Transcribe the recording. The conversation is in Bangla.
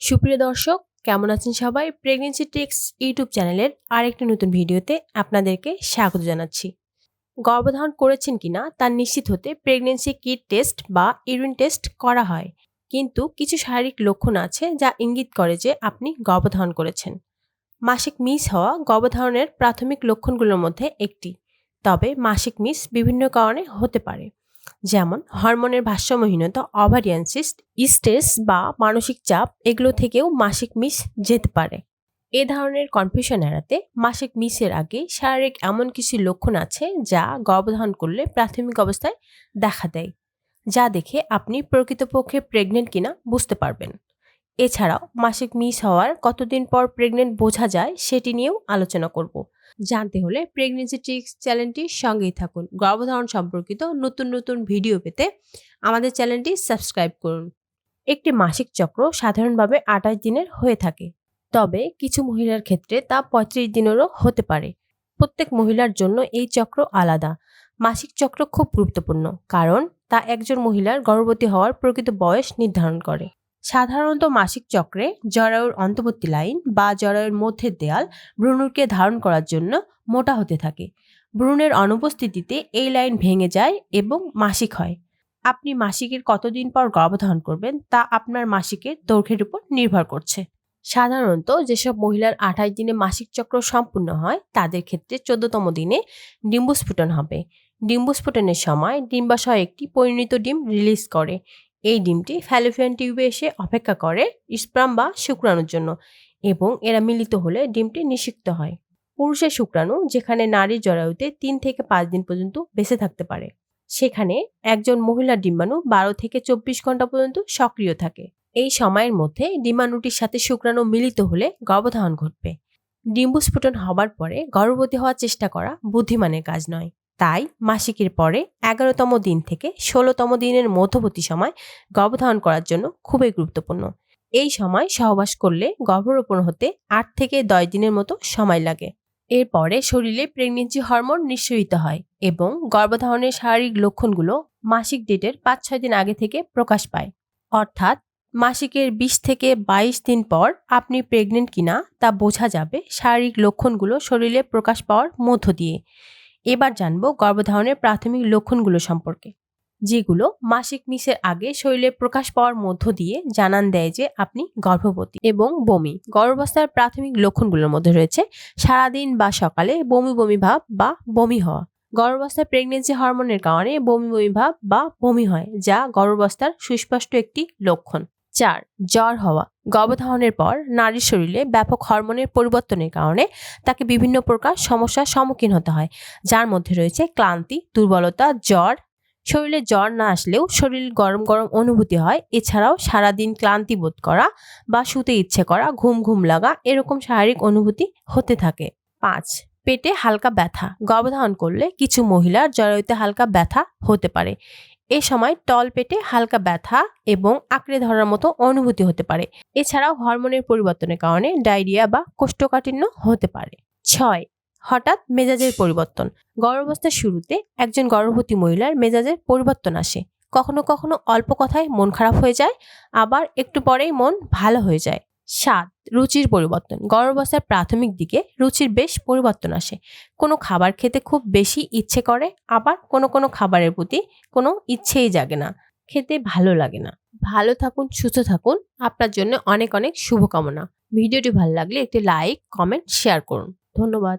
সুপ্রিয় দর্শক, কেমন আছেন সবাই? প্রেগন্যান্সি ট্রিক্স ইউটিউব চ্যানেলের আরেকটি নতুন ভিডিওতে আপনাদেরকে স্বাগত জানাচ্ছি। গর্ভধারণ করেছেন কিনা তা নিশ্চিত হতে প্রেগন্যান্সি কিট টেস্ট বা ইউরিন টেস্ট করা হয়। কিন্তু কিছু শারীরিক লক্ষণ আছে যা ইঙ্গিত করে যে আপনি গর্ভধারণ করেছেন। মাসিক মিস হওয়া গর্ভধারণের প্রাথমিক লক্ষণগুলোর মধ্যে একটি। তবে মাসিক মিস বিভিন্ন কারণে হতে পারে, যেমন হরমোনের ভারসাম্যহীনতা, ওভারিয়ান সিস্ট, স্ট্রেস বা মানসিক চাপ, এগুলো থেকেও মাসিক মিস যেতে পারে। এ ধরনের কনফিউশন এড়াতে মাসিক মিসের আগে শারীরিক এমন কিছু লক্ষণ আছে যা গর্ভধারণ করলে প্রাথমিক অবস্থায় দেখা দেয়, যা দেখে আপনি প্রকৃতপক্ষে প্রেগনেন্ট কিনা বুঝতে পারবেন। এছাড়াও মাসিক মিস হওয়ার কতদিন পর প্রেগনেন্ট বোঝা যায় সেটি নিয়েও আলোচনা করব। জানতে হলে প্রেগন্যান্সি ট্রিক্স চ্যানেলটির সঙ্গেই থাকুন। গর্ভধারণ সম্পর্কিত নতুন নতুন ভিডিও পেতে আমাদের চ্যানেলটি সাবস্ক্রাইব করুন। একটি মাসিক চক্র সাধারণভাবে 28 দিনের হয়ে থাকে, তবে কিছু মহিলার ক্ষেত্রে তা 35 দিনেরও হতে পারে। প্রত্যেক মহিলার জন্য এই চক্র আলাদা। মাসিক চক্র খুব গুরুত্বপূর্ণ, কারণ তা একজন মহিলার গর্ভবতী হওয়ার প্রকৃত বয়স নির্ধারণ করে। সাধারণত মাসিক চক্রে জরায়ুর অন্তর্বর্তী লাইন বা জরায়ুর মধ্যের দেয়াল ভ্রূণকে ধারণ করার জন্য মোটা হতে থাকে। ভ্রূণের অনুপস্থিতিতে এই লাইন ভেঙে যায় এবং মাসিক হয়। আপনি মাসিকের কতদিন পর গর্ভধারণ করবেন তা আপনার মাসিকের দৈর্ঘ্যের উপর নির্ভর করছে। সাধারণত যেসব মহিলার 28 দিনে মাসিক চক্র সম্পূর্ণ হয় তাদের ক্ষেত্রে 14তম দিনে ডিম্বস্ফুটন হবে। ডিম্বস্ফুটনের সময় ডিম্বাশয় একটি পরিণত ডিম রিলিজ করে। এই ডিমটি ফ্যালোপিয়ান টিউবে এসে অপেক্ষা করে স্পার্ম বা শুক্রাণুর জন্য, এবং এরা মিলিত হলে ডিমটি নিষিক্ত হয়। পুরুষের শুক্রাণু যেখানে নারীর জরায়ুতে 3 থেকে 5 দিন পর্যন্ত বেঁচে থাকতে পারে, সেখানে একজন মহিলার ডিম্বাণু 12 থেকে 24 ঘন্টা পর্যন্ত সক্রিয় থাকে। এই সময়ের মধ্যে ডিম্বাণুটির সাথে শুক্রাণু মিলিত হলে গর্ভধারণ ঘটবে। ডিম্বস্ফুটন হবার পরে গর্ভবতী হওয়ার চেষ্টা করা বুদ্ধিমানের কাজ নয়। তাই মাসিকের পরে 11তম দিন থেকে 16তম দিনের মধ্যবর্তী সময় গর্ভধারণ করার জন্য খুবই গুরুত্বপূর্ণ। এই সময় সহবাস করলে গর্ভরোপণ হতে 8 থেকে 10 দিনের মতো সময় লাগে। এরপরে শরীরে প্রেগন্যান্সি হরমোন নিঃসরিত হয় এবং গর্ভধারণের শারীরিক লক্ষণগুলো মাসিক ডেটের 5-6 দিন আগে থেকে প্রকাশ পায়। অর্থাৎ মাসিকের 20 থেকে 22 দিন পর আপনি প্রেগনেন্ট কিনা তা বোঝা যাবে শারীরিক লক্ষণগুলো শরীরে প্রকাশ পাওয়ার মধ্য দিয়ে। এবার জানবো গর্ভধারণের প্রাথমিক লক্ষণগুলো সম্পর্কে, যেগুলো মাসিক মিসের আগে শরীরে প্রকাশ পাওয়ার মধ্য দিয়ে জানান দেয় যে আপনি গর্ভবতী। এবং বমি। গর্ভাবস্থার প্রাথমিক লক্ষণগুলোর মধ্যে রয়েছে সারাদিন বা সকালে বমি বমি ভাব বা বমি হওয়া। গর্ভাবস্থায় প্রেগন্যান্সি হরমোনের কারণে বমি বমি ভাব বা বমি হয়, যা গর্ভাবস্থার সুস্পষ্ট একটি লক্ষণ। 4. জ্বর হওয়া। গর্ভধারণের পর নারীর শরীরে ব্যাপক হরমোনের পরিবর্তনের কারণে তাকে বিভিন্ন প্রকার সমস্যার সম্মুখীন হতে হয়, যার মধ্যে রয়েছে ক্লান্তি, দুর্বলতা, জ্বর। শরীরে জ্বর না আসলেও শরীর গরম গরম অনুভূতি হয়। এছাড়াও সারাদিন ক্লান্তি বোধ করা বা শুতে ইচ্ছে করা, ঘুম ঘুম লাগা, এরকম শারীরিক অনুভূতি হতে থাকে। 5. পেটে হালকা ব্যথা। গর্ভধারণ করলে কিছু মহিলার জরায়ুতে হালকা ব্যথা হতে পারে। এ সময় তল পেটে হালকা ব্যথা এবং আঁকড়ে ধরার মতো অনুভূতি হতে পারে। এছাড়াও হরমোনের পরিবর্তনের কারণে ডায়রিয়া বা কোষ্ঠকাঠিন্য হতে পারে। 6. হঠাৎ মেজাজের পরিবর্তন। গর্ভাবস্থার শুরুতে একজন গর্ভবতী মহিলার মেজাজের পরিবর্তন আসে। কখনো কখনো অল্প কথায় মন খারাপ হয়ে যায়, আবার একটু পরেই মন ভালো হয়ে যায়। 7. রুচির পরিবর্তন। গর্ভাবস্থার প্রাথমিক দিকে রুচির বেশ পরিবর্তন আসে। কোনো খাবার খেতে খুব বেশি ইচ্ছে করে, আবার কোনো কোনো খাবারের প্রতি কোনো ইচ্ছেই জাগে না, খেতে ভালো লাগে না। ভালো থাকুন, সুস্থ থাকুন। আপনার জন্য অনেক অনেক শুভকামনা। ভিডিওটি ভালো লাগলে একটি লাইক, কমেন্ট, শেয়ার করুন। ধন্যবাদ।